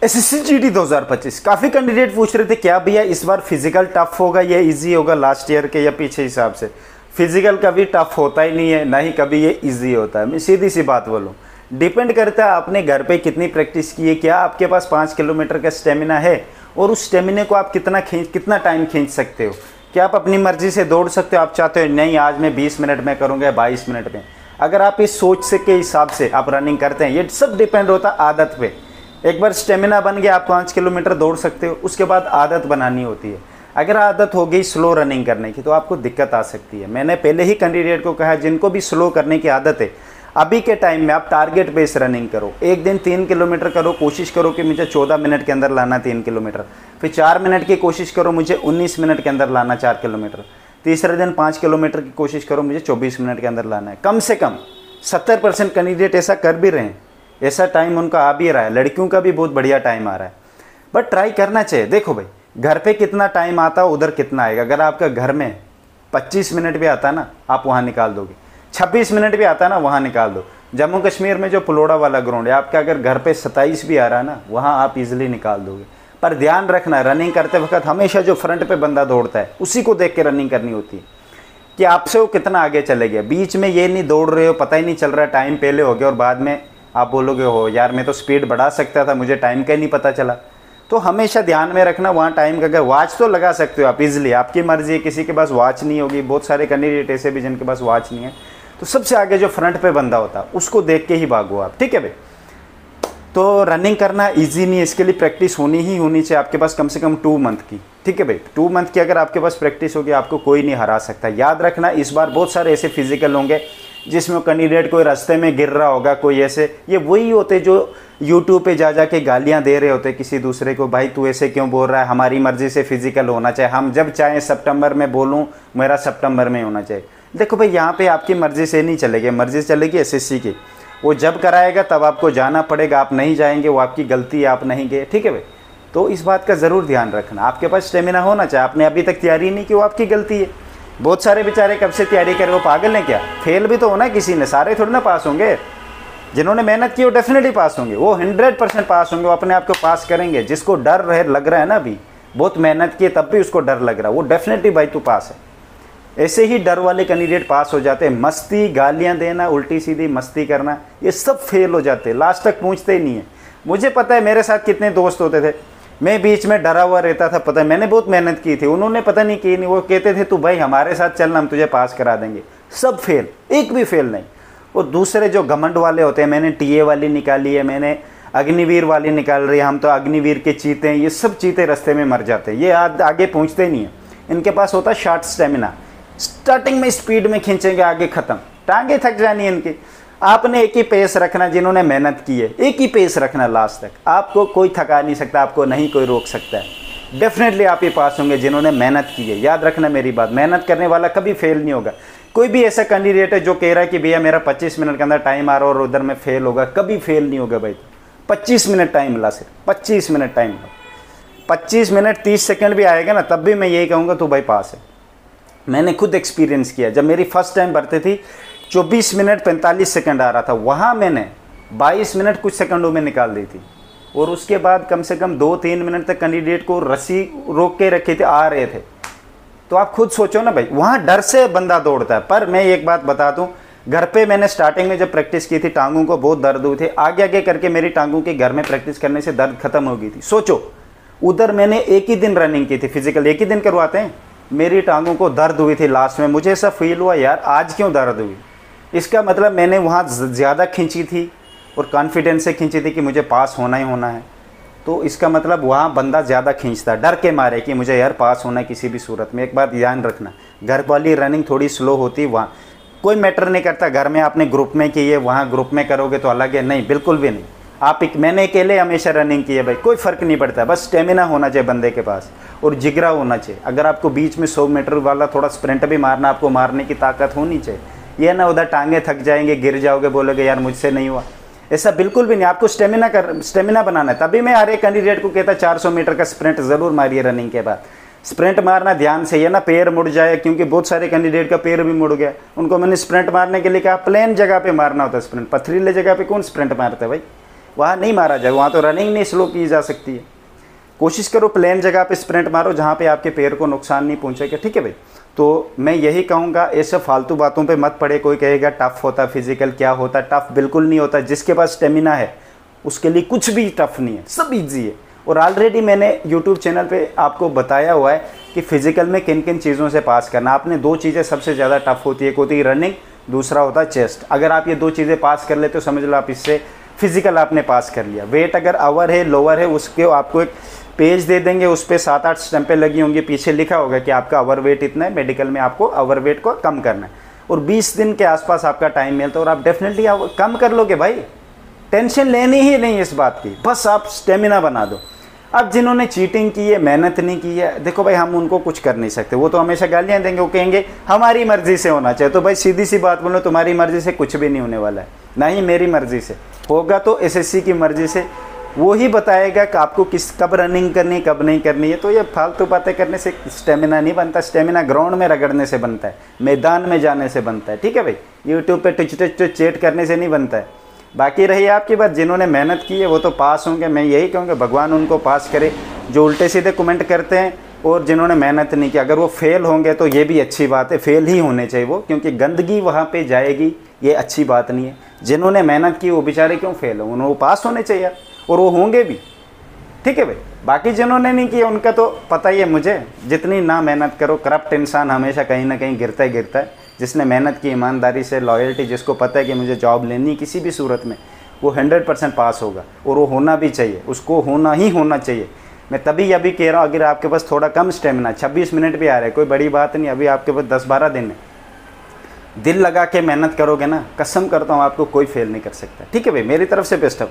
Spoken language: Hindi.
एसएससी जीडी 2025 काफ़ी कैंडिडेट पूछ रहे थे क्या भैया इस बार फिजिकल टफ होगा या इजी होगा लास्ट ईयर के या पीछे हिसाब से। फिजिकल कभी टफ होता ही नहीं है, ना ही कभी ये इजी होता है। मैं सीधी सी बात बोलूँ, डिपेंड करता है आपने घर पे कितनी प्रैक्टिस की है, क्या आपके पास 5 किलोमीटर का स्टेमिना है और उस स्टेमिना को आप कितना टाइम खींच सकते हो। क्या आप अपनी मर्जी से दौड़ सकते हो? आप चाहते हो नहीं आज मैं 20 मिनट में करूँगा 22 मिनट में। अगर आप इस सोच से के हिसाब से आप रनिंग करते हैं, ये सब डिपेंड होता है आदत पे। एक बार स्टेमिना बन गया आप 5 किलोमीटर दौड़ सकते हो, उसके बाद आदत बनानी होती है। अगर आदत हो गई स्लो रनिंग करने की तो आपको दिक्कत आ सकती है। मैंने पहले ही कैंडिडेट को कहा जिनको भी स्लो करने की आदत है, अभी के टाइम में आप टारगेट बेस रनिंग करो। एक दिन 3 किलोमीटर करो, कोशिश करो कि मुझे 14 मिनट के अंदर लाना 3 किलोमीटर। फिर 4 मिनट की कोशिश करो मुझे 19 मिनट के अंदर लाना 4 किलोमीटर। तीसरे दिन 5 किलोमीटर की कोशिश करो मुझे 24 मिनट के अंदर लाना है। कम से कम 70% कैंडिडेट ऐसा कर भी रहे हैं, ऐसा टाइम उनका आ भी रहा है। लड़कियों का भी बहुत बढ़िया टाइम आ रहा है, बट ट्राई करना चाहिए। देखो भाई, घर पे कितना टाइम आता है उधर कितना आएगा। अगर आपका घर में 25 मिनट भी आता है ना, आप वहाँ निकाल दोगे। 26 मिनट भी आता है ना, वहाँ निकाल दो। जम्मू कश्मीर में जो पुलोड़ा वाला ग्राउंड है, आपका अगर घर पे 27 भी आ रहा है ना, वहाँ आप इजीली निकाल दोगे। पर ध्यान रखना, रनिंग करते वक्त हमेशा जो फ्रंट पे बंदा दौड़ता है उसी को देख के रनिंग करनी होती है कि आपसे वो कितना आगे चले गया। बीच में ये नहीं दौड़ रहे हो, पता ही नहीं चल रहा, टाइम पहले हो गया और बाद में आप बोलोगे हो यार मैं तो स्पीड बढ़ा सकता था, मुझे टाइम का ही नहीं पता चला। तो हमेशा ध्यान में रखना वहाँ टाइम का। अगर वॉच तो लगा सकते हो आप इजीली, आपकी मर्जी है। किसी के पास वॉच नहीं होगी, बहुत सारे कैंडिडेट ऐसे भी जिनके पास वॉच नहीं है, तो सबसे आगे जो फ्रंट पे बंदा होता है उसको देख के ही भागो आप, ठीक है भाई। तो रनिंग करना ईजी नहीं है, इसके लिए प्रैक्टिस होनी ही होनी चाहिए आपके पास कम से कम 2 मंथ की, ठीक है भाई। 2 मंथ की अगर आपके पास प्रैक्टिस होगी आपको कोई नहीं हरा सकता। याद रखना इस बार बहुत सारे ऐसे फिजिकल होंगे जिसमें कैंडिडेट कोई रास्ते में गिर रहा होगा, कोई ऐसे, ये वही होते जो यूट्यूब पे जा के गालियां दे रहे होते किसी दूसरे को, भाई तू ऐसे क्यों बोल रहा है, हमारी मर्जी से फिजिकल होना चाहिए, हम जब चाहें सितंबर में बोलूं मेरा सितंबर में होना चाहिए। देखो भाई, यहाँ पे आपकी मर्जी से नहीं चलेगी, मर्जी चलेगी एसएससी की। वो जब कराएगा तब आपको जाना पड़ेगा, आप नहीं जाएंगे वो आपकी गलती है, आप नहीं गए, ठीक है भाई। तो इस बात का ज़रूर ध्यान रखना, आपके पास स्टेमिना होना चाहिए। आपने अभी तक तैयारी नहीं की, वो आपकी गलती है। बहुत सारे बेचारे कब से तैयारी कर, वो पागल हैं क्या? फेल भी तो होना किसी ने, सारे थोड़ी ना पास होंगे। जिन्होंने मेहनत की वो डेफिनेटली पास होंगे, वो 100% पास होंगे, वो अपने आप को पास करेंगे। जिसको डर लग रहा है ना, अभी बहुत मेहनत की तब भी उसको डर लग रहा है, वो डेफिनेटली भाई तू पास है। ऐसे ही डर वाले कैंडिडेट पास हो जाते हैं। मस्ती, गालियां देना, उल्टी सीधी मस्ती करना, ये सब फेल हो जाते हैं, लास्ट तक पहुंचते ही नहीं है। मुझे पता है मेरे साथ कितने दोस्त होते थे, मैं बीच में डरा हुआ रहता था, पता है मैंने बहुत मेहनत की थी, उन्होंने पता नहीं की नहीं, वो कहते थे तू भाई हमारे साथ चलना, हम तुझे पास करा देंगे। सब फेल, एक भी फेल नहीं। और दूसरे जो घमंड वाले होते हैं, मैंने टीए वाली निकाली है, मैंने अग्निवीर वाली निकाल रही है, हम तो अग्निवीर के चीते हैं, ये सब चीते रास्ते में मर जाते हैं, ये आगे पहुँचते नहीं है। इनके पास होता है शॉर्ट स्टेमिना, स्टार्टिंग में स्पीड में खींचेंगे, आगे खत्म, टांगे थक जानी है इनकी। आपने एक ही पेस रखना, जिन्होंने मेहनत की है एक ही पेस रखना लास्ट तक, आपको कोई थका नहीं सकता, आपको नहीं कोई रोक सकता है। डेफिनेटली आप ही पास होंगे जिन्होंने मेहनत की है। याद रखना मेरी बात, मेहनत करने वाला कभी फेल नहीं होगा। कोई भी ऐसा कैंडिडेट है जो कह रहा है कि भैया मेरा 25 मिनट के अंदर टाइम आ रहा और उधर में फेल होगा, कभी फेल नहीं होगा भाई। 25 मिनट टाइम ला, सिर्फ 25 मिनट टाइम ला, 25 मिनट 30 सेकेंड भी आएगा ना, तब भी मैं यही कहूँगा तो भाई पास है। मैंने खुद एक्सपीरियंस किया, जब मेरी फर्स्ट टाइम भर्ती थी 24 मिनट 45 सेकंड आ रहा था, वहाँ मैंने 22 मिनट कुछ सेकंडों में निकाल दी थी। और उसके बाद कम से कम 2-3 मिनट तक कैंडिडेट को रस्सी रोक के रखे थे, आ रहे थे। तो आप खुद सोचो ना भाई, वहाँ डर से बंदा दौड़ता है। पर मैं एक बात बता दूँ, घर पे मैंने स्टार्टिंग में जब प्रैक्टिस की थी टांगों को बहुत दर्द हुए थे, आगे आगे करके मेरी टांगों के घर में प्रैक्टिस करने से दर्द खत्म हो गई थी। सोचो, उधर मैंने एक ही दिन रनिंग की थी, फिजिकल एक ही दिन करवाते हैं, मेरी टांगों को दर्द हुई थी लास्ट में। मुझे ऐसा फील हुआ यार आज क्यों दर्द हुई, इसका मतलब मैंने वहाँ ज़्यादा खींची थी और कॉन्फिडेंस से खींची थी कि मुझे पास होना ही होना है। तो इसका मतलब वहाँ बंदा ज़्यादा खींचता डर के मारे कि मुझे यार पास होना है किसी भी सूरत में। एक बात ध्यान रखना, घर वाली रनिंग थोड़ी स्लो होती, वहाँ कोई मैटर नहीं करता। घर में आपने ग्रुप में की है, वहाँ ग्रुप में करोगे तो अलग है, नहीं बिल्कुल भी नहीं। मैंने अकेले हमेशा रनिंग की है भाई, कोई फ़र्क नहीं पड़ता, बस स्टेमिना होना चाहिए बंदे के पास और जिगरा होना चाहिए। अगर आपको बीच में 100 मीटर वाला थोड़ा स्प्रिंट भी मारना, आपको मारने की ताकत होनी चाहिए। ये ना उधर टांगे थक जाएंगे, गिर जाओगे, बोलोगे यार मुझसे नहीं हुआ, ऐसा बिल्कुल भी नहीं। आपको स्टेमिना बनाना है। तभी मैं हर एक कैंडिडेट को कहता 400 मीटर का स्प्रिंट ज़रूर मारिए रनिंग के बाद। स्प्रिंट मारना ध्यान से, ये ना पैर मुड़ जाए, क्योंकि बहुत सारे कैंडिडेट का पैर भी मुड़ गया। उनको मैंने स्प्रिंट मारने के लिए कहा प्लेन जगह पे मारना होता है स्प्रिंट, पथरीले जगह पे कौन स्प्रिंट मारता है भाई। वहाँ नहीं मारा जाए, वहाँ तो रनिंग नहीं स्लो की जा सकती है। कोशिश करो प्लेन जगह पे स्प्रिंट मारो जहाँ पे आपके पैर को नुकसान नहीं पहुँचेगा, ठीक है भाई। तो मैं यही कहूँगा, ऐसे फालतू बातों पे मत पड़े। कोई कहेगा टफ़ होता फिजिकल, क्या होता, टफ़ बिल्कुल नहीं होता। जिसके पास स्टेमिना है उसके लिए कुछ भी टफ़ नहीं है, सब ईजी है। और ऑलरेडी मैंने यूट्यूब चैनल पे आपको बताया हुआ है कि फिजिकल में किन किन चीज़ों से पास करना। आपने 2 चीज़ें सबसे ज़्यादा टफ़ होती है, एक होती है रनिंग, दूसरा होता है चेस्ट। अगर आप ये 2 चीज़ें पास कर लेते हो समझ लो आप इससे फिजिकल आपने पास कर लिया। वेट अगर अवर है लोअर है, उसके आपको एक पेज दे देंगे, उस पर 7-8 स्टैंपें लगी होंगी, पीछे लिखा होगा कि आपका ओवर वेट इतना है, मेडिकल में आपको ओवर वेट को कम करना है। और 20 दिन के आसपास आपका टाइम मिलता है और आप डेफिनेटली कम कर लोगे भाई। टेंशन लेनी ही नहीं इस बात की, बस आप स्टेमिना बना दो। अब जिन्होंने चीटिंग की है, मेहनत नहीं की है, देखो भाई हम उनको कुछ कर नहीं सकते, वो तो हमेशा गालियाँ देंगे, वो कहेंगे हमारी मर्जी से होना चाहिए। तो भाई सीधी सी बात बोलो, तुम्हारी मर्जी से कुछ भी नहीं होने वाला है, ना ही मेरी मर्जी से होगा। तो एसएससी की मर्जी से वो ही बताएगा कि आपको कब रनिंग करनी, कब नहीं करनी है। तो ये फालतू बातें करने से स्टेमिना नहीं बनता। स्टेमिना ग्राउंड में रगड़ने से बनता है, मैदान में जाने से बनता है, ठीक है भाई। यूट्यूब पे टिच चेट करने से नहीं बनता है। बाकी रही आपकी बात, जिन्होंने मेहनत की है वो तो पास होंगे। मैं यही कहूँगा भगवान उनको पास करे जो उल्टे सीधे कमेंट करते हैं, और जिन्होंने मेहनत नहीं की अगर वो फेल होंगे तो ये भी अच्छी बात है, फेल ही होने चाहिए वो, क्योंकि गंदगी वहाँ पे जाएगी, ये अच्छी बात नहीं है। जिन्होंने मेहनत की वो बेचारे क्यों फेल हो, उन्हें वो पास होने चाहिए और वो होंगे भी, ठीक है भाई। बाकी जिन्होंने नहीं किया उनका तो पता ही है मुझे, जितनी ना मेहनत करो, करप्ट इंसान हमेशा कहीं ना कहीं गिरता ही गिरता है। जिसने मेहनत की ईमानदारी से, लॉयल्टी, जिसको पता है कि मुझे जॉब लेनी किसी भी सूरत में, वो 100% पास होगा और वो होना भी चाहिए, उसको होना ही होना चाहिए। मैं तभी अभी कह रहा हूँ, अगर आपके पास थोड़ा कम स्टेमिना, 26 मिनट भी आ रहा है, कोई बड़ी बात नहीं, अभी आपके पास 10-12 दिन है, दिल लगा के मेहनत करोगे ना, कसम करता हूँ आपको कोई फेल नहीं कर सकता, ठीक है भाई। मेरी तरफ से बेस्ट ऑफ।